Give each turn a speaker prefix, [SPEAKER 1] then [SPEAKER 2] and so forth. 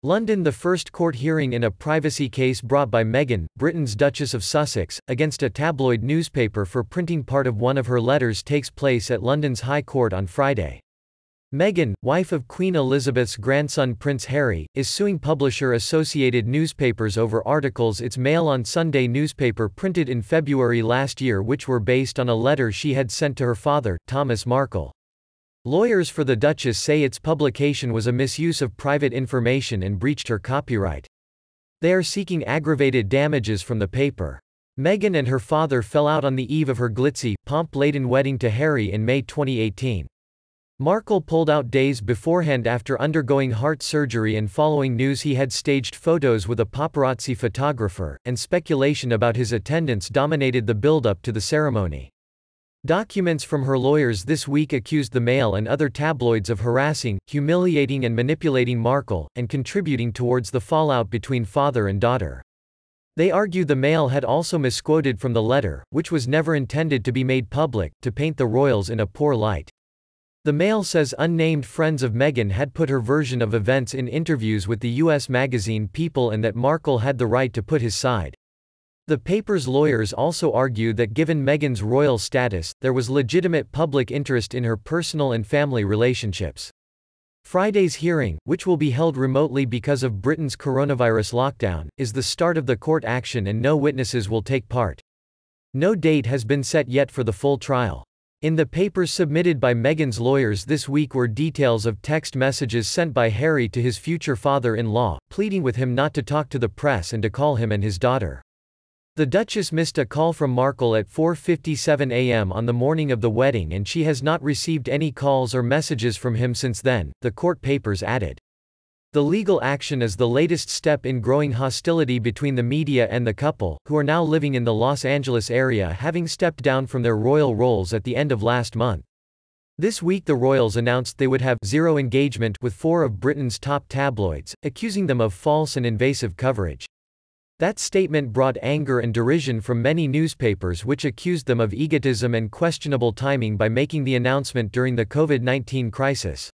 [SPEAKER 1] London. The first court hearing in a privacy case brought by Meghan, Britain's Duchess of Sussex, against a tabloid newspaper for printing part of one of her letters takes place at London's High Court on Friday. Meghan, wife of Queen Elizabeth's grandson Prince Harry, is suing publisher Associated Newspapers over articles its Mail on Sunday newspaper printed in February last year which were based on a letter she had sent to her father, Thomas Markle. Lawyers for the Duchess say its publication was a misuse of private information and breached her copyright. They are seeking aggravated damages from the paper. Meghan and her father fell out on the eve of her glitzy, pomp-laden wedding to Harry in May 2018. Markle pulled out days beforehand after undergoing heart surgery and following news he had staged photos with a paparazzi photographer, and speculation about his attendance dominated the build-up to the ceremony. Documents from her lawyers this week accused the Mail and other tabloids of harassing, humiliating and manipulating Markle, and contributing towards the fallout between father and daughter. They argue the Mail had also misquoted from the letter, which was never intended to be made public, to paint the royals in a poor light. The Mail says unnamed friends of Meghan had put her version of events in interviews with the U.S. magazine People and that Markle had the right to put his side. The paper's lawyers also argue that given Meghan's royal status, there was legitimate public interest in her personal and family relationships. Friday's hearing, which will be held remotely because of Britain's coronavirus lockdown, is the start of the court action and no witnesses will take part. No date has been set yet for the full trial. In the papers submitted by Meghan's lawyers this week were details of text messages sent by Harry to his future father-in-law, pleading with him not to talk to the press and to call him and his daughter. The Duchess missed a call from Markle at 4:57 a.m. on the morning of the wedding and she has not received any calls or messages from him since then, the court papers added. The legal action is the latest step in growing hostility between the media and the couple, who are now living in the Los Angeles area having stepped down from their royal roles at the end of last month. This week the royals announced they would have zero engagement with 4 of Britain's top tabloids, accusing them of false and invasive coverage. That statement brought anger and derision from many newspapers which accused them of egotism and questionable timing by making the announcement during the COVID-19 crisis.